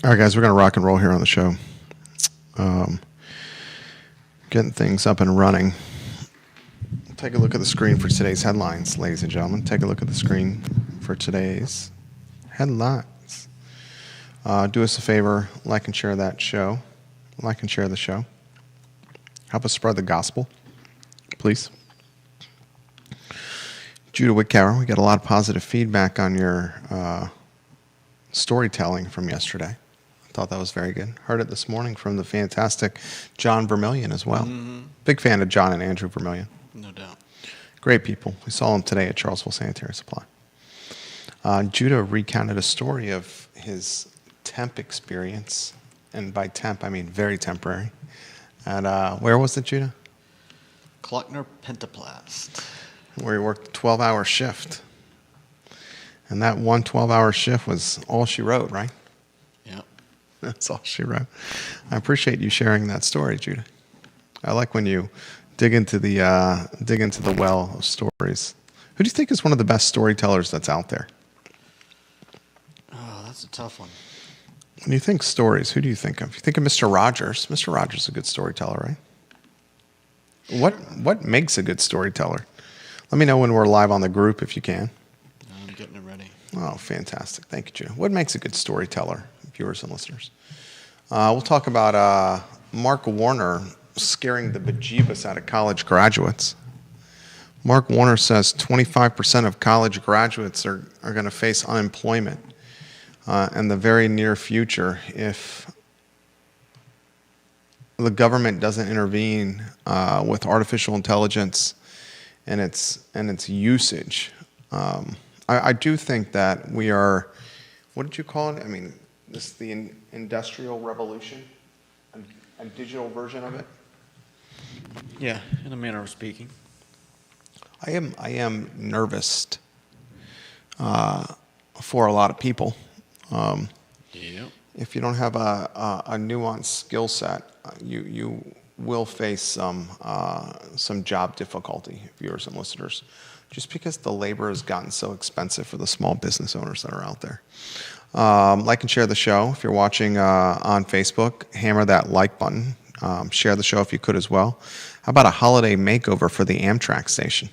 All right, guys, we're going to rock and roll here on the show. Getting things up and running. Take a look at the screen for today's headlines, ladies and gentlemen. Take a look at the screen for today's headlines. Do us a favor, like and share that show. Like and share the show. Help us spread the gospel, please. Judah Whitcower, we got a lot of positive feedback on your storytelling from yesterday. I thought that was very good. Heard it this morning from the fantastic John Vermillion as well. Mm-hmm. Big fan of John and Andrew Vermillion. No doubt. Great people. We saw them today at Charlesville Sanitary Supply. Judah recounted a story of his temp experience, and by temp I mean very temporary. At where was it, Judah? Klockner Pentaplast. Where he worked a 12-hour shift. And that one 12-hour shift was all she wrote, right? Yep. That's all she wrote. I appreciate you sharing that story, Judah. I like when you dig into the well of stories. Who do you think is one of the best storytellers that's out there? Oh, that's a tough one. When you think stories, who do you think of? You think of Mr. Rogers. Mr. Rogers is a good storyteller, right? What makes a good storyteller? Let me know when we're live on the group if you can. I'm getting it ready. Oh, fantastic. Thank you, Judah. What makes a good storyteller, viewers and listeners? We'll talk about Mark Warner scaring the bejeebus out of college graduates. Mark Warner says 25% of college graduates are going to face unemployment in the very near future if the government doesn't intervene with artificial intelligence and its usage. I do think that we are, what did you call it? I mean, this is the industrial revolution, a digital version of it. Yeah, in a manner of speaking. I am nervous for a lot of people. Yep. If you don't have a nuanced skill set, you will face some job difficulty, viewers and listeners, just because the labor has gotten so expensive for the small business owners that are out there. Like and share the show. If you're watching on Facebook, hammer that like button. Share the show if you could as well. How about a holiday makeover for the Amtrak station?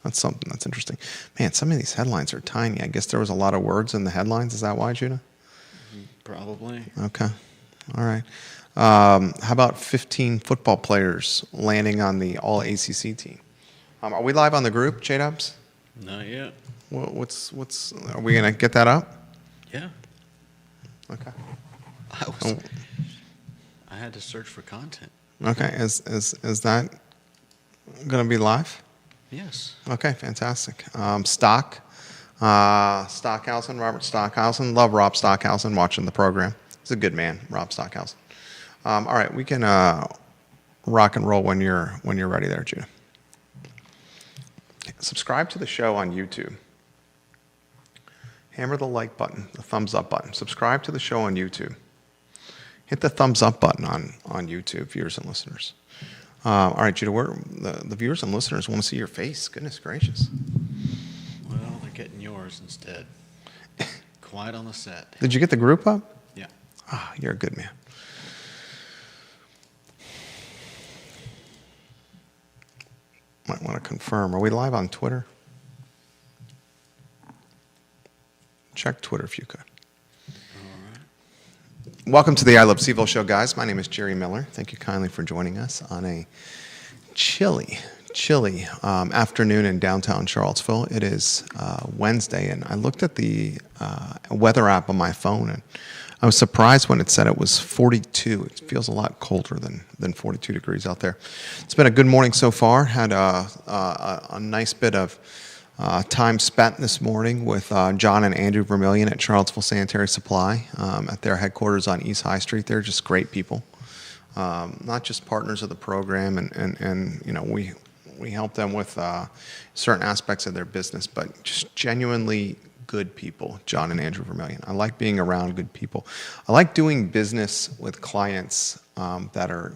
That's something that's interesting. Man, some of these headlines are tiny. I guess there was a lot of words in the headlines. Is that why, Judah? Probably. Okay. All right. How about 15 football players landing on the All-ACC team? Are we live on the group, J-Dubs? Not yet. What's? Are we going to get that up? Yeah. Okay. I had to search for content. Okay. Is that going to be live? Yes. Okay, fantastic. Stockhausen, Robert Stockhausen. Love Rob Stockhausen, watching the program. He's a good man, Rob Stockhausen. All right, we can rock and roll when you're ready there, Judah. Subscribe to the show on YouTube. Hammer the like button, the thumbs up button. Subscribe to the show on YouTube. Hit the thumbs up button on YouTube, viewers and listeners. All right, Judah, the viewers and listeners want to see your face. Goodness gracious. Well, they're getting yours instead. Quiet on the set. Did you get the group up? Yeah. Ah, you're a good man. Might want to confirm. Are we live on Twitter? Check Twitter if you could. Welcome to the I Love CVille show, guys. My name is Jerry Miller. Thank you kindly for joining us on a chilly afternoon in downtown Charlottesville. It is Wednesday, and I looked at the weather app on my phone, and I was surprised when it said it was 42. It feels a lot colder than 42 degrees out there. It's been a good morning so far. Had a nice bit of time spent this morning with John and Andrew Vermillion at Charlottesville Sanitary Supply at their headquarters on East High Street. They're just great people, not just partners of the program, and you know we help them with certain aspects of their business, but just genuinely good people, John and Andrew Vermillion. I like being around good people. I like doing business with clients that are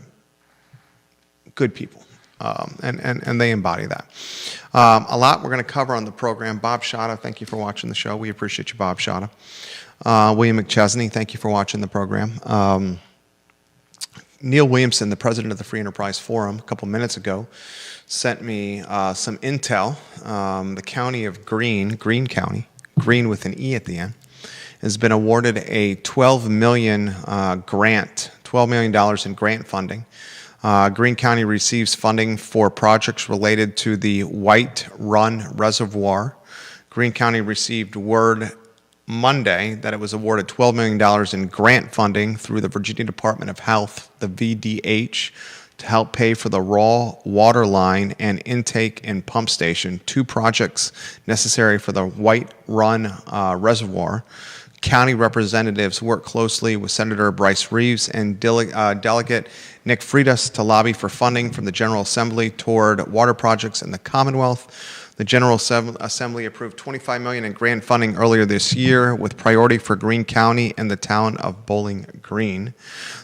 good people. And they embody that. A lot we're going to cover on the program. Bob Shada, thank you for watching the show. We appreciate you, Bob Shada. William McChesney, thank you for watching the program. Neil Williamson, the president of the Free Enterprise Forum, a couple minutes ago, sent me some intel. The county of Greene County, Greene with an E at the end, has been awarded a $12 million grant, $12 million in grant funding. Greene County receives funding for projects related to the White Run Reservoir. Greene County received word Monday that it was awarded $12 million in grant funding through the Virginia Department of Health, the VDH, to help pay for the raw water line and intake and pump station, two projects necessary for the White Run Reservoir. County representatives work closely with Senator Bryce Reeves and Delegate Nick Freitas to lobby for funding from the General Assembly toward water projects in the Commonwealth. The General Assembly approved $25 million in grant funding earlier this year with priority for Greene County and the town of Bowling Green.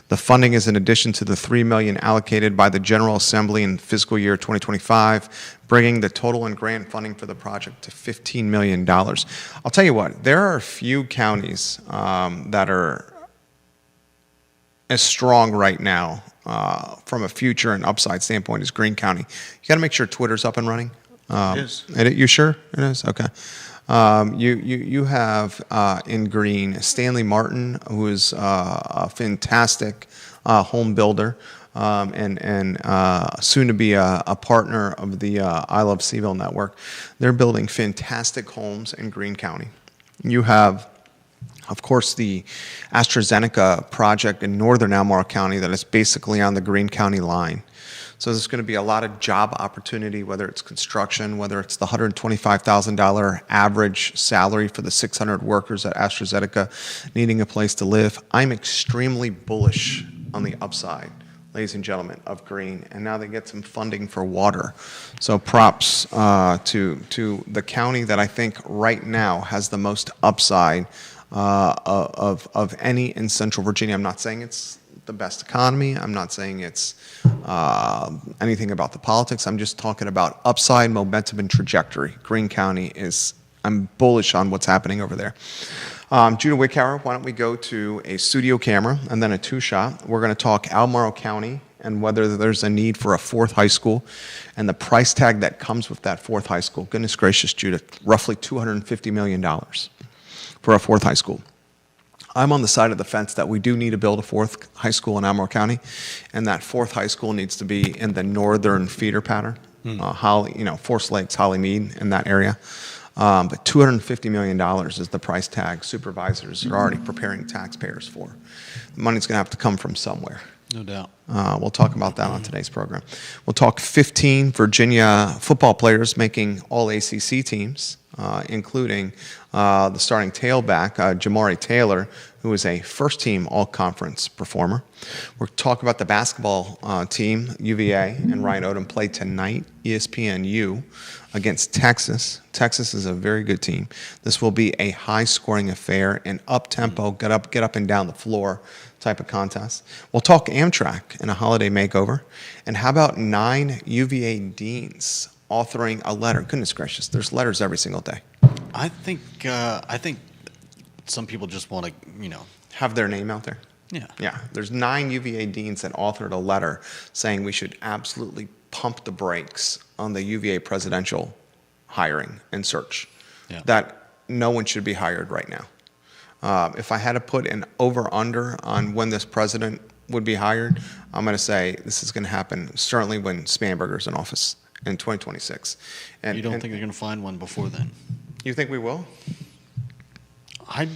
The funding is in addition to the $3 million allocated by the General Assembly in fiscal year 2025, bringing the total in grant funding for the project to $15 million. I'll tell you what, there are a few counties that are as strong right now from a future and upside standpoint as Greene County. You got to make sure Twitter's up and running. It is. You sure it is? Okay. You have in Greene Stanley Martin, who is a fantastic home builder and soon to be a partner of the I Love CVille network. They're building fantastic homes in Greene County. You have, of course, the AstraZeneca project in northern Albemarle County that is basically on the Greene County line. So there's going to be a lot of job opportunity, whether it's construction, whether it's the $125,000 average salary for the 600 workers at AstraZeneca needing a place to live. I'm extremely bullish on the upside, ladies and gentlemen, of Greene. And now they get some funding for water. So props to the county that I think right now has the most upside of any in Central Virginia. I'm not saying it's the best economy. I'm not saying it's anything about the politics. I'm just talking about upside, momentum, and trajectory. Greene County I'm bullish on what's happening over there. Judah Wickhauer, why don't we go to a studio camera and then a two-shot. We're going to talk Albemarle County and whether there's a need for a fourth high school and the price tag that comes with that fourth high school. Goodness gracious, Judah, roughly $250 million for a fourth high school. I'm on the side of the fence that we do need to build a fourth high school in Albemarle County, and that fourth high school needs to be in the northern feeder pattern, Forest Lakes, Hollymead, in that area. But $250 million is the price tag supervisors are already preparing taxpayers for. The money's going to have to come from somewhere. No doubt. We'll talk about that on today's program. We'll talk 15 Virginia football players making all ACC teams, including the starting tailback, Jamari Taylor, who is a first-team all-conference performer. We'll talk about the basketball team, UVA, and Ryan Odom play tonight, ESPNU, against Texas. Texas is a very good team. This will be a high-scoring affair, an up-tempo, get up and down the floor type of contest. We'll talk Amtrak and a holiday makeover. And how about 9 UVA deans authoring a letter? Goodness gracious, there's letters every single day. I think some people just want to, Have their name out there? Yeah. Yeah. There's 9 UVA deans that authored a letter saying we should absolutely pump the brakes on the UVA presidential hiring and search. Yeah. That no one should be hired right now. If I had to put an over-under on when this president would be hired, I'm going to say this is going to happen certainly when Spanberger's in office in 2026. And you don't think they're going to find one before then? You think we will? I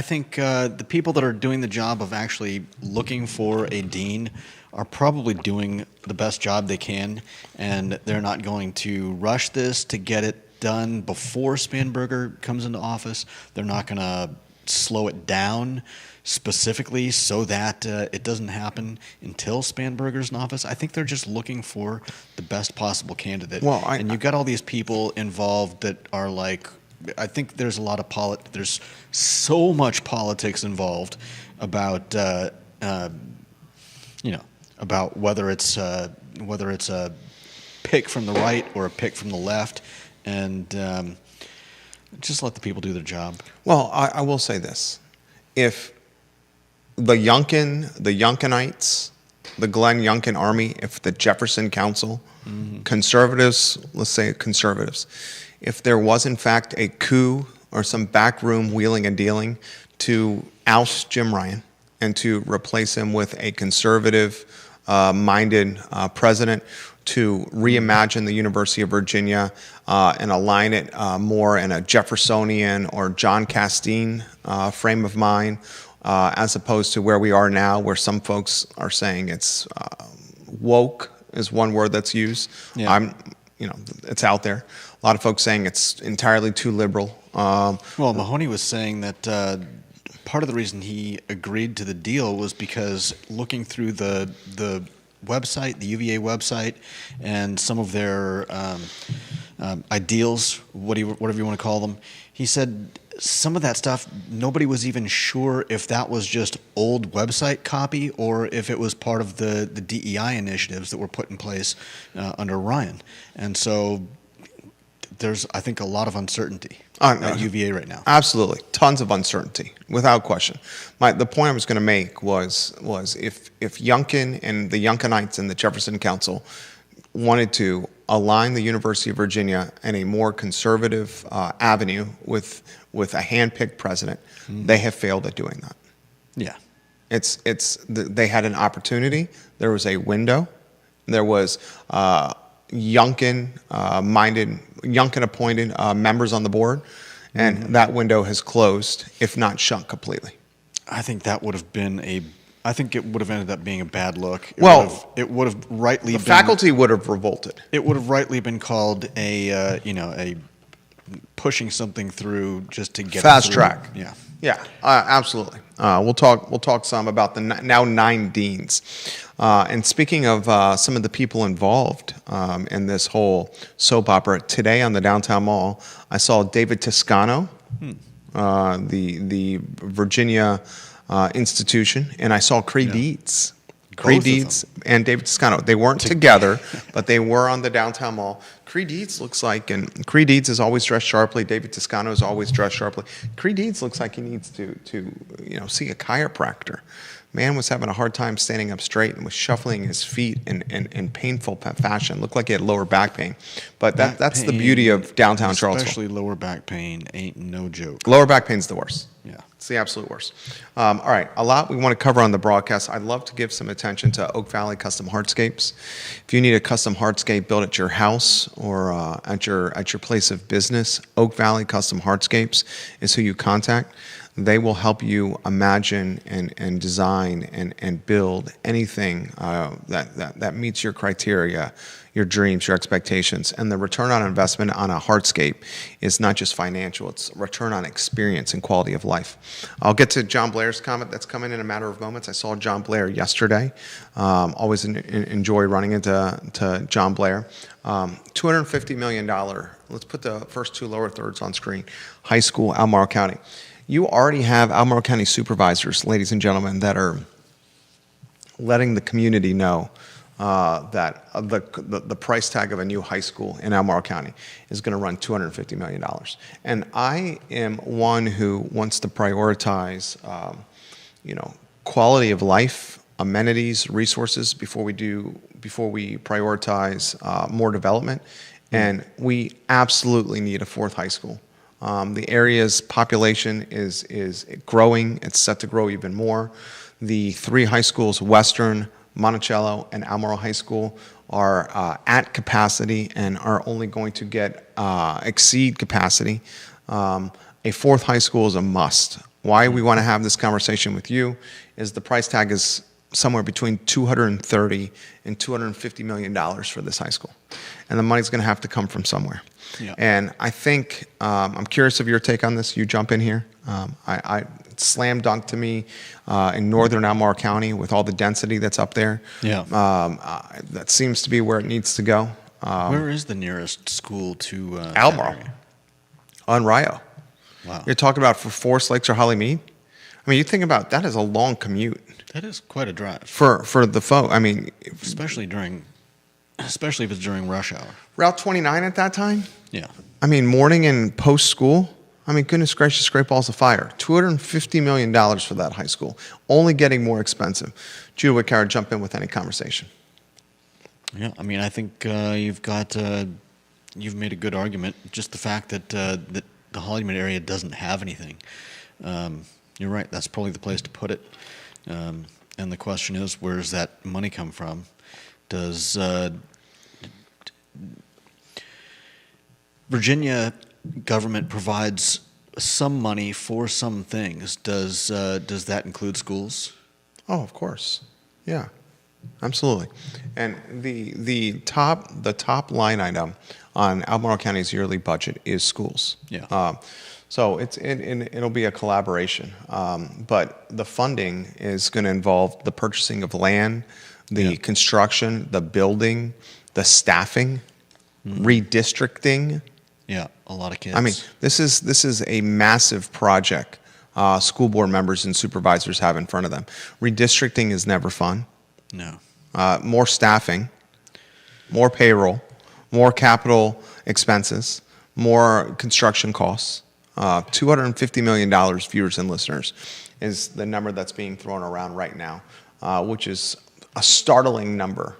think the people that are doing the job of actually looking for a dean are probably doing the best job they can, and they're not going to rush this to get it done before Spanberger comes into office. They're not going to slow it down specifically so that it doesn't happen until Spanberger's in office. I think they're just looking for the best possible candidate. Well, and you've got all these people involved that are like, I think there's a lot of there's so much politics involved about about whether it's a pick from the right or a pick from the left, and Just let the people do their job. Well, I will say this. If the Youngkinites, the Glenn Youngkin Army, if the Jefferson Council, conservatives, let's say conservatives, if there was in fact a coup or some backroom wheeling and dealing to oust Jim Ryan and to replace him with a conservative minded president, to reimagine the University of Virginia and align it more in a Jeffersonian or John Castine frame of mind, as opposed to where we are now, where some folks are saying it's woke is one word that's used. Yeah. It's out there. A lot of folks saying it's entirely too liberal. Well, Mahoney was saying that part of the reason he agreed to the deal was because looking through the website, the UVA website, and some of their ideals, whatever you want to call them, he said some of that stuff, nobody was even sure if that was just old website copy or if it was part of the DEI initiatives that were put in place under Ryan. And so there's, I think, a lot of uncertainty at UVA right now. Absolutely, tons of uncertainty, without question. The point I was going to make was if Youngkin and the Youngkinites and the Jefferson Council wanted to align the University of Virginia in a more conservative avenue with a hand-picked president, they have failed at doing that. Yeah, they had an opportunity. There was a window. There was Youngkin appointed members on the board, and that window has closed, if not shut completely. I think that would have been I think it would have ended up being a bad look. It would have rightly the faculty would have revolted. It would have rightly been called a pushing something through just to get fast it through. track. Yeah, absolutely. We'll talk some about the now 9 deans. And speaking of some of the people involved in this whole soap opera, today on the Downtown Mall, I saw David Toscano, the Virginia institution, and I saw Cree Dietz. Cree Dietz and David Toscano. They weren't together, but they were on the Downtown Mall. Cree Dietz looks like, and Cree Dietz is always dressed sharply. David Toscano is always dressed sharply. Cree Dietz looks like he needs to see a chiropractor. Man was having a hard time standing up straight and was shuffling his feet in painful fashion. Looked like he had lower back pain. But that's the beauty of downtown Charlottesville. Especially lower back pain ain't no joke. Lower back pain's the worst. Yeah. It's the absolute worst. All right, a lot we want to cover on the broadcast. I'd love to give some attention to Oak Valley Custom Hardscapes. If you need a custom hardscape built at your house or at your place of business, Oak Valley Custom Hardscapes is who you contact. They will help you imagine and design and build anything that meets your criteria, your dreams, your expectations. And the return on investment on a hardscape is not just financial, it's return on experience and quality of life. I'll get to John Blair's comment that's coming in a matter of moments. I saw John Blair yesterday. Always enjoy running into John Blair. $250 million. Let's put the first 2 lower thirds on screen. High school, Albemarle County. You already have Albemarle County supervisors, ladies and gentlemen, that are letting the community know that the price tag of a new high school in Albemarle County is going to run $250 million. And I am one who wants to prioritize, quality of life, amenities, resources before we prioritize more development. And we absolutely need a 4th high school. The area's population is growing. It's set to grow even more. The 3 high schools, Western, Monticello, and Albemarle High School, are at capacity and are only going to exceed capacity. A 4th high school is a must. Why we want to have this conversation with you is the price tag is somewhere between $230 and $250 million for this high school. And the money's going to have to come from somewhere. Yeah. And I think, I'm curious of your take on this. You jump in here. It's slam dunk to me in northern Albemarle County with all the density that's up there. Yeah. That seems to be where it needs to go. Where is the nearest school to Albemarle? On Rio. Wow. You're talking about for Forest Lakes or Hollymead? I mean, you think about that is a long commute. That is quite a drive. For the folk. I mean, especially if it's during rush hour. Route 29 at that time? Yeah. I mean, morning and post school. I mean, goodness gracious, great balls of fire. $250 million for that high school, only getting more expensive. Judah Whitcard, jump in with any conversation. Yeah, I mean, I think you've made a good argument. Just the fact that that the Hollywood area doesn't have anything. You're right. That's probably the place to put it. And the question is, where does that money come from? Does Virginia government provides some money for some things? Does that include schools? Oh, of course. Yeah, absolutely. And the top line item on Albemarle County's yearly budget is schools. Yeah. So it'll be a collaboration, but the funding is going to involve the purchasing of land, the construction, the building, the staffing, redistricting. Yeah, a lot of kids. I mean, this is a massive project school board members and supervisors have in front of them. Redistricting is never fun. No. More staffing, more payroll, more capital expenses, more construction costs. $250 million, viewers and listeners, is the number that's being thrown around right now, which is a startling number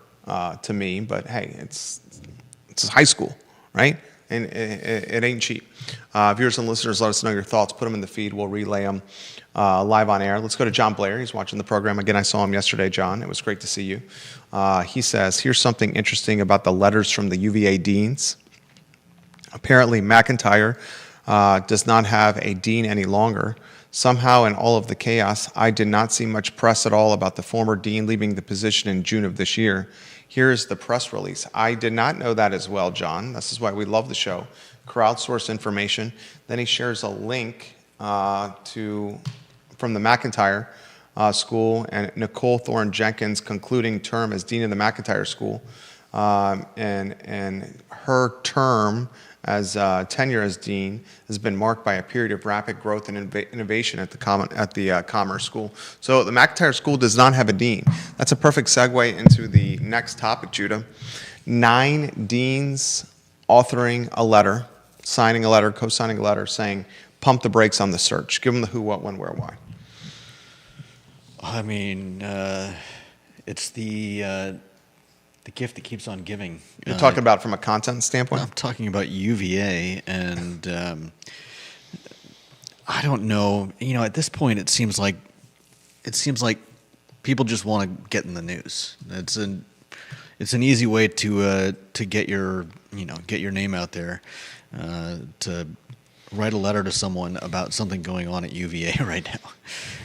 to me. But hey, it's high school, right? And it ain't cheap. Viewers and listeners, let us know your thoughts. Put them in the feed. We'll relay them live on air. Let's go to John Blair. He's watching the program. Again, I saw him yesterday, John. It was great to see you. He says, here's something interesting about the letters from the UVA deans. Apparently, McIntyre does not have a dean any longer. Somehow, in all of the chaos, I did not see much press at all about the former dean leaving the position in June of this year. Here's the press release. I did not know that as well, John. This is why we love the show. Crowdsource information. Then he shares a link from the McIntyre School and Nicole Thorne Jenkins concluding term as dean of the McIntyre School, and her term as tenure as dean has been marked by a period of rapid growth and innovation at the Commerce School. So the McIntyre School does not have a dean. That's a perfect segue into the next topic, Judah. 9 deans authoring a letter, signing a letter, co-signing a letter saying, pump the brakes on the search. Give them the who, what, when, where, why. I mean, it's the gift that keeps on giving. You're talking about from a content standpoint? I'm talking about UVA, and I don't know. You know, at this point, it seems like people just want to get in the news. It's an easy way to get your name out there, to write a letter to someone about something going on at UVA right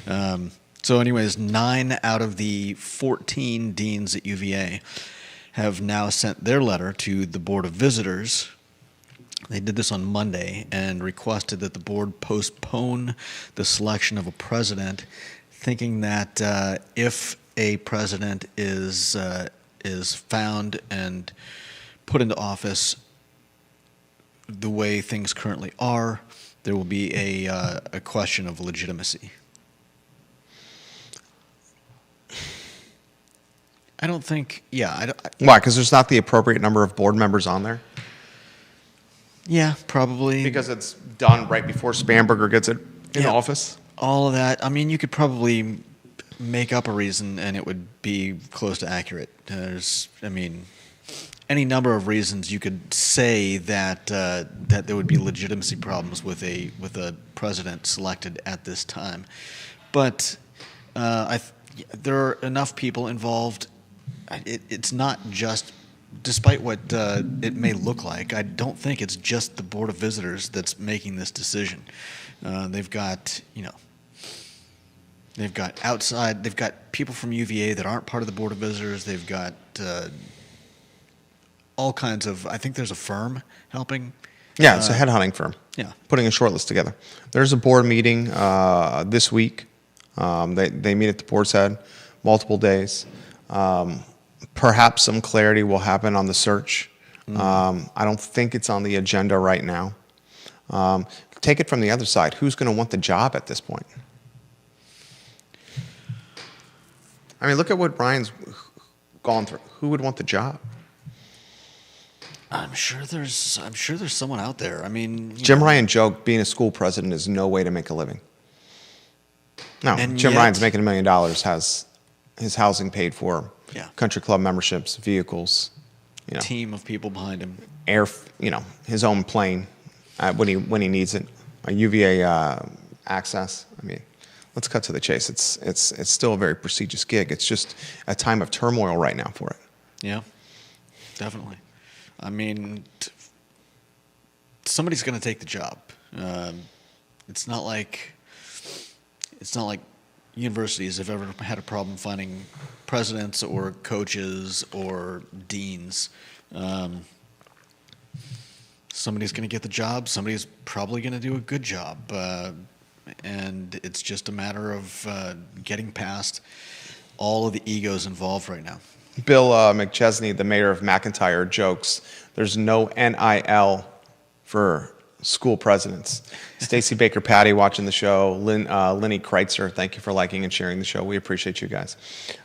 now. So, anyways, 9 out of the 14 deans at UVA have now sent their letter to the Board of Visitors. They did this on Monday and requested that the board postpone the selection of a president, thinking that if a president is found and put into office the way things currently are, there will be a question of legitimacy. I don't think. Yeah. Why? Because there's not the appropriate number of board members on there? Yeah, probably. Because it's done right before Spanberger gets it in office? All of that. I mean, you could probably make up a reason and it would be close to accurate. Any number of reasons you could say that there would be legitimacy problems with a president selected at this time. But there are enough people involved. It's not just, despite what it may look like, I don't think it's just the Board of Visitors that's making this decision. They've got people from UVA that aren't part of the Board of Visitors. They've got all kinds of, I think there's a firm helping. Yeah, it's a headhunting firm. Yeah. Putting a short list together. There's a board meeting this week. They meet at the board's head multiple days. Perhaps some clarity will happen on the search. I don't think it's on the agenda right now. Take it from the other side. Who's going to want the job at this point? I mean, look at what Brian's gone through. Who would want the job? I'm sure there's someone out there. I mean, Jim Ryan joked being a school president is no way to make a living. No, And Jim yet- Ryan's making $1 million, has his housing paid for, Yeah. country club memberships, vehicles, team of people behind him. his own plane when he needs it, a UVA access. I mean, let's cut to the chase. It's still a very prestigious gig. It's just a time of turmoil right now for it. Yeah, definitely. I mean, somebody's going to take the job. It's not like universities have ever had a problem finding presidents or coaches or deans. Somebody's going to get the job. Somebody's probably going to do a good job. And it's just a matter of getting past all of the egos involved right now. Bill McChesney, the mayor of McIntyre, jokes there's no NIL for school presidents. Stacy Baker Patty watching the show. Lenny Kreitzer, thank you for liking and sharing the show. We appreciate you guys.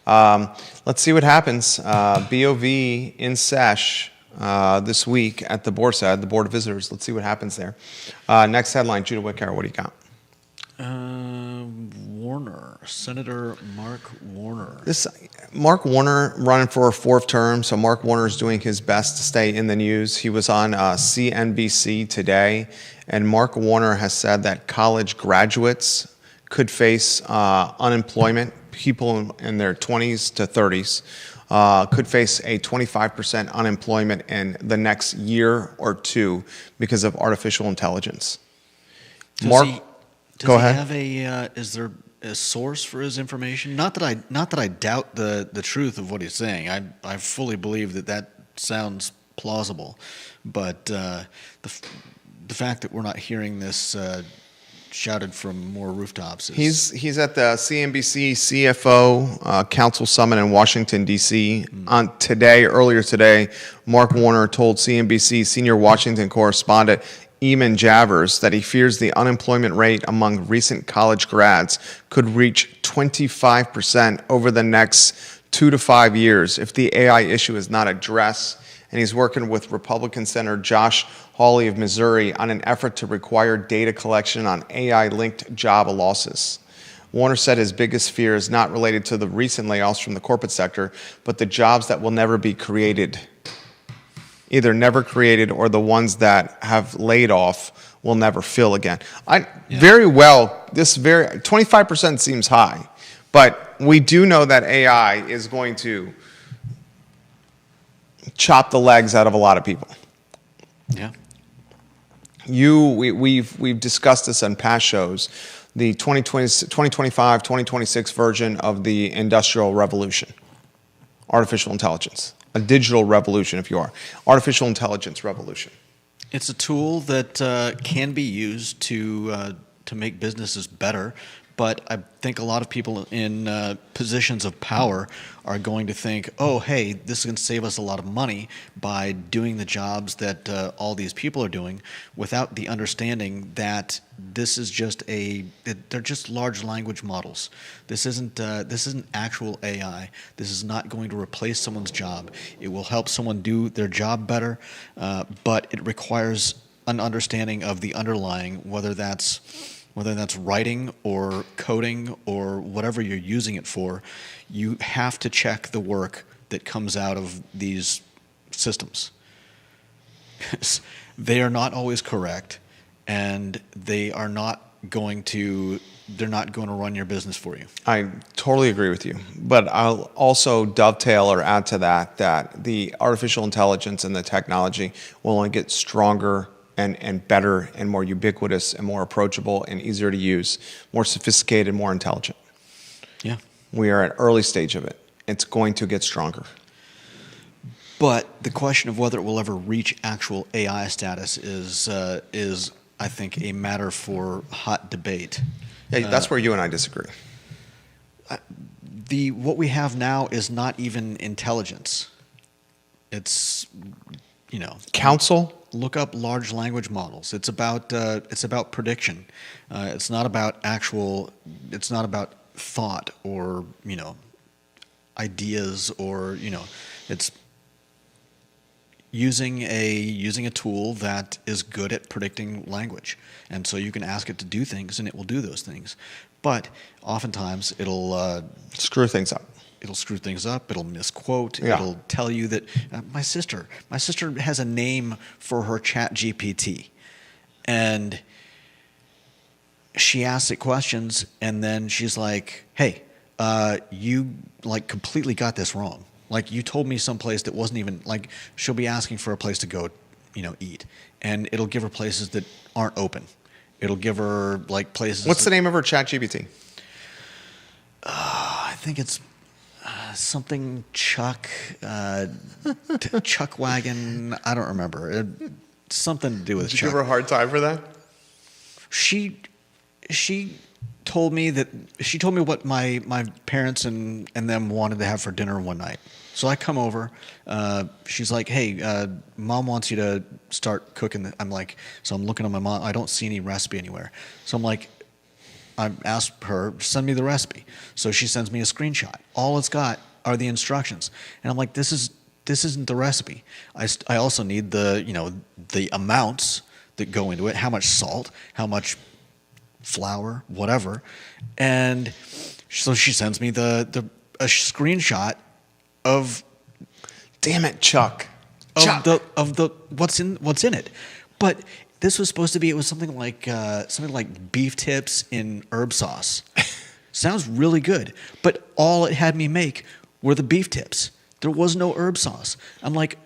Let's see what happens. BOV in sesh this week at the Borsad, the Board of Visitors. Let's see what happens there. Next headline, Judah Wickhauer, what do you got? Warner, Senator Mark Warner. Mark Warner running for a fourth term, so Mark Warner is doing his best to stay in the news. He was on CNBC today, and Mark Warner has said that college graduates could face unemployment. People in their 20s to 30s could face a 25% unemployment in the next year or two because of artificial intelligence. Go ahead. Is there a source for his information? Not that I doubt the truth of what he's saying. I fully believe that sounds plausible, but the fact that we're not hearing this shouted from more rooftops is... He's at the CNBC CFO Council Summit in Washington, D.C. Earlier today, Mark Warner told CNBC senior Washington correspondent Eamon Javers that he fears the unemployment rate among recent college grads could reach 25% over the next 2 to 5 years if the AI issue is not addressed. And he's working with Republican Senator Josh Hawley of Missouri on an effort to require data collection on AI-linked job losses. Warner said his biggest fear is not related to the recent layoffs from the corporate sector, but the jobs that will never be created. Either never created or the ones that have laid off will never fill again. 25% seems high, but we do know that AI is going to chop the legs out of a lot of people. Yeah. We've discussed this on past shows, the 2025, 2026 version of the Industrial Revolution, artificial intelligence. A digital revolution, if you are. Artificial intelligence revolution. It's a tool that can be used to make businesses better, but I think a lot of people in positions of power are going to think, oh, hey, this is going to save us a lot of money by doing the jobs that all these people are doing, without the understanding that this is they're just large language models. This isn't actual AI. This is not going to replace someone's job. It will help someone do their job better, but it requires an understanding of the underlying, whether that's writing or coding or whatever you're using it for. You have to check the work that comes out of these systems. They are not always correct, and they're not going to run your business for you. I totally agree with you, but I'll also dovetail or add to that the artificial intelligence and the technology will only get stronger and better and more ubiquitous and more approachable and easier to use, more sophisticated, more intelligent. Yeah. We are at early stage of it. It's going to get stronger. But the question of whether it will ever reach actual AI status is I think, a matter for hot debate. Yeah, that's where you and I disagree. What we have now is not even intelligence. It's, counsel. Look up large language models. It's about prediction. It's not about It's not about thought or ideas or It's using a tool that is good at predicting language, and so you can ask it to do things, and it will do those things. But oftentimes it'll Screw things up. it'll screw things up. It'll misquote. Yeah. It'll tell you that my sister has a name for her Chat GPT, and she asks it questions, and then she's like, "Hey, you like completely got this wrong. Like you told me some place that wasn't even like." She'll be asking for a place to go, eat, and it'll give her places that aren't open. It'll give her like places. What's the name of her Chat GPT? I think it's something Chuck, Chuck Wagon. I don't remember. Something to do with Did you Chuck. give her a hard time for that? She told me what my parents and them wanted to have for dinner one night. So I come over. She's like, "Hey, Mom wants you to start cooking." I'm like, so I'm looking at my mom. I don't see any recipe anywhere. So I'm like, I asked her, send me the recipe. So she sends me a screenshot. All it's got are the instructions, and I'm like, this isn't the recipe. I also need the amounts that go into it. How much salt? How much flour? Whatever. And so she sends me a screenshot of Damn it, Chuck. of the what's in it. But this was supposed to be. It was something like beef tips in herb sauce. Sounds really good, but all it had me make were the beef tips. There was no herb sauce. I'm like,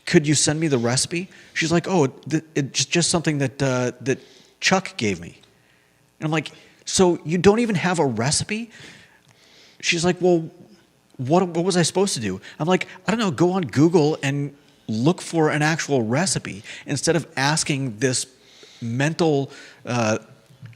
could you send me the recipe? She's like, oh, it's just something that Chuck gave me. And I'm like, so you don't even have a recipe? She's like, well, what was I supposed to do? I'm like, I don't know, go on Google and look for an actual recipe instead of asking this mental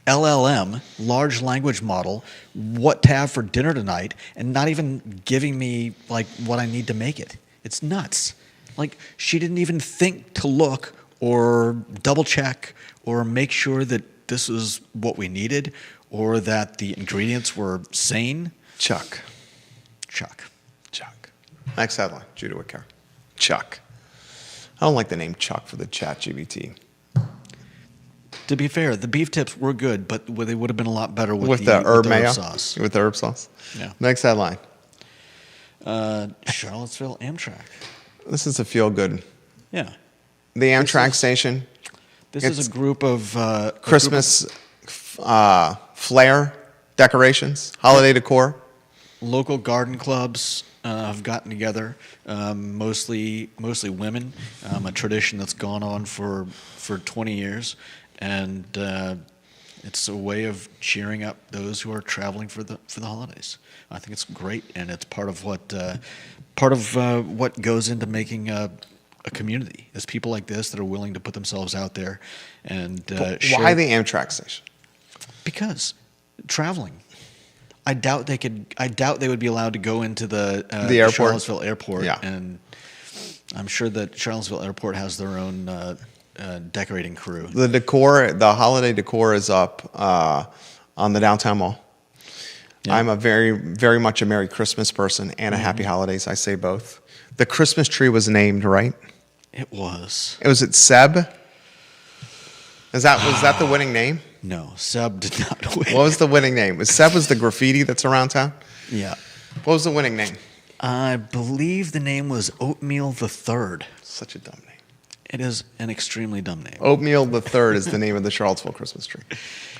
LLM, large language model, what to have for dinner tonight and not even giving me like what I need to make it. It's nuts. Like she didn't even think to look or double check or make sure that this was what we needed or that the ingredients were sane. Chuck. Next headline, Judah Wicker. Chuck. I don't like the name Chuck for the Chat GPT. To be fair, the beef tips were good, but they would have been a lot better With the herb mayo sauce. With the herb sauce. Yeah. Next headline. Charlottesville Amtrak. This is a feel good. Yeah. The Amtrak station. This is a group of Christmas flare decorations, holiday decor. Local garden clubs have gotten together, mostly women, a tradition that's gone on for 20 years, and it's a way of cheering up those who are traveling for the holidays. I think it's great, and it's part of what goes into making a community. Is people like this that are willing to put themselves out there and share. Why the Amtrak station? Because traveling. I doubt they would be allowed to go into the airport? Charlottesville Airport. Yeah. And I'm sure that Charlottesville Airport has their own decorating crew. The decor, the holiday decor is up on the downtown mall. Yeah. I'm a very much a Merry Christmas person and a Happy Holidays. I say both. The Christmas tree was named, right? It was. Was it Seb? Was that the winning name? No, Seb did not win. What was the winning name? Seb was the graffiti that's around town? Yeah. What was the winning name? I believe the name was Oatmeal the Third. Such a dumb name. It is an extremely dumb name. Oatmeal the Third is the name of the Charlottesville Christmas tree.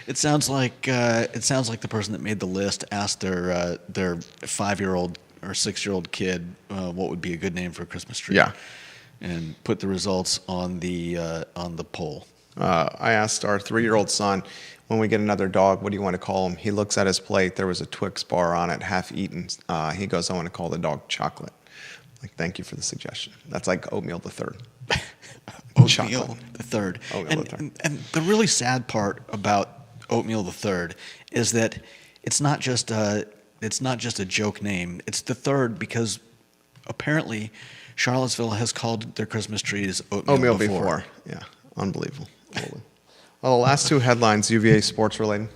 It sounds like the person that made the list asked their 5-year-old or 6-year-old kid what would be a good name for a Christmas tree. Yeah. And put the results on the poll. I asked our 3-year-old son, when we get another dog, what do you want to call him? He looks at his plate. There was a Twix bar on it, half eaten. He goes, I want to call the dog Chocolate. Like, thank you for the suggestion. That's like Oatmeal the Third. Oatmeal the Third. Oatmeal the Third. And the really sad part about Oatmeal the Third is that it's not just a joke name. It's the third because apparently Charlottesville has called their Christmas trees Oatmeal before. Yeah, unbelievable. Well, the last two headlines, UVA sports related.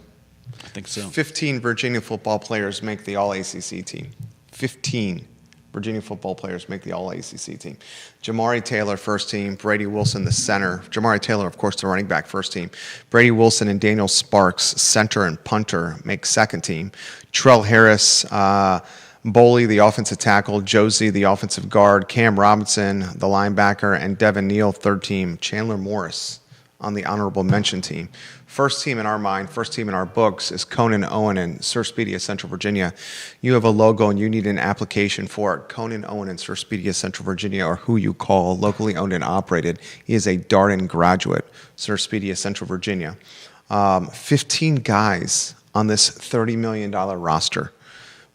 I think so. 15 Virginia football players make the All-ACC team. 15 Virginia football players make the All-ACC team. Jamari Taylor, first team. Brady Wilson, the center. Jamari Taylor, of course, the running back, first team. Brady Wilson and Daniel Sparks, center and punter, make second team. Trell Harris, Boley, the offensive tackle. Josie, the offensive guard. Cam Robinson, the linebacker. And Devin Neal, third team. Chandler Morris on the honorable mention team. First team in our mind, first team in our books is Conan Owen in Sir Speedy of Central Virginia. You have a logo and you need an application for it. Conan Owen in Sir Speedy of Central Virginia, or who you call, locally owned and operated. He is a Darden graduate, Sir Speedy of Central Virginia. 15 guys on this $30 million roster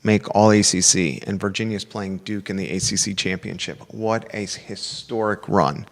make all ACC, and Virginia's playing Duke in the ACC championship. What a historic run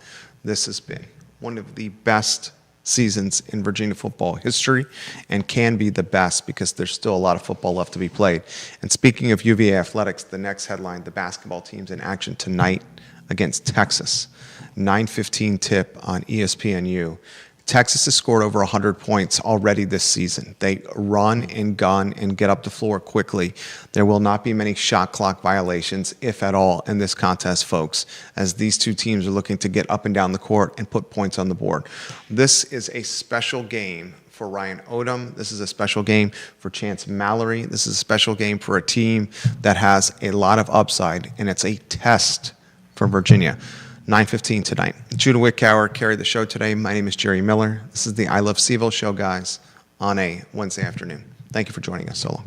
this has been. One of the best seasons in Virginia football history, and can be the best because there's still a lot of football left to be played. And speaking of UVA athletics, the next headline, the basketball team's in action tonight against Texas. 9:15 tip on ESPNU. Texas has scored over 100 points already this season. They run and gun and get up the floor quickly. There will not be many shot clock violations, if at all, in this contest, folks, as these two teams are looking to get up and down the court and put points on the board. This is a special game for Ryan Odom. This is a special game for Chance Mallory. This is a special game for a team that has a lot of upside, and it's a test for Virginia. 9:15 tonight. Judah Wickower carried the show today. My name is Jerry Miller. This is the I Love CVille show, guys, on a Wednesday afternoon. Thank you for joining us, Solo.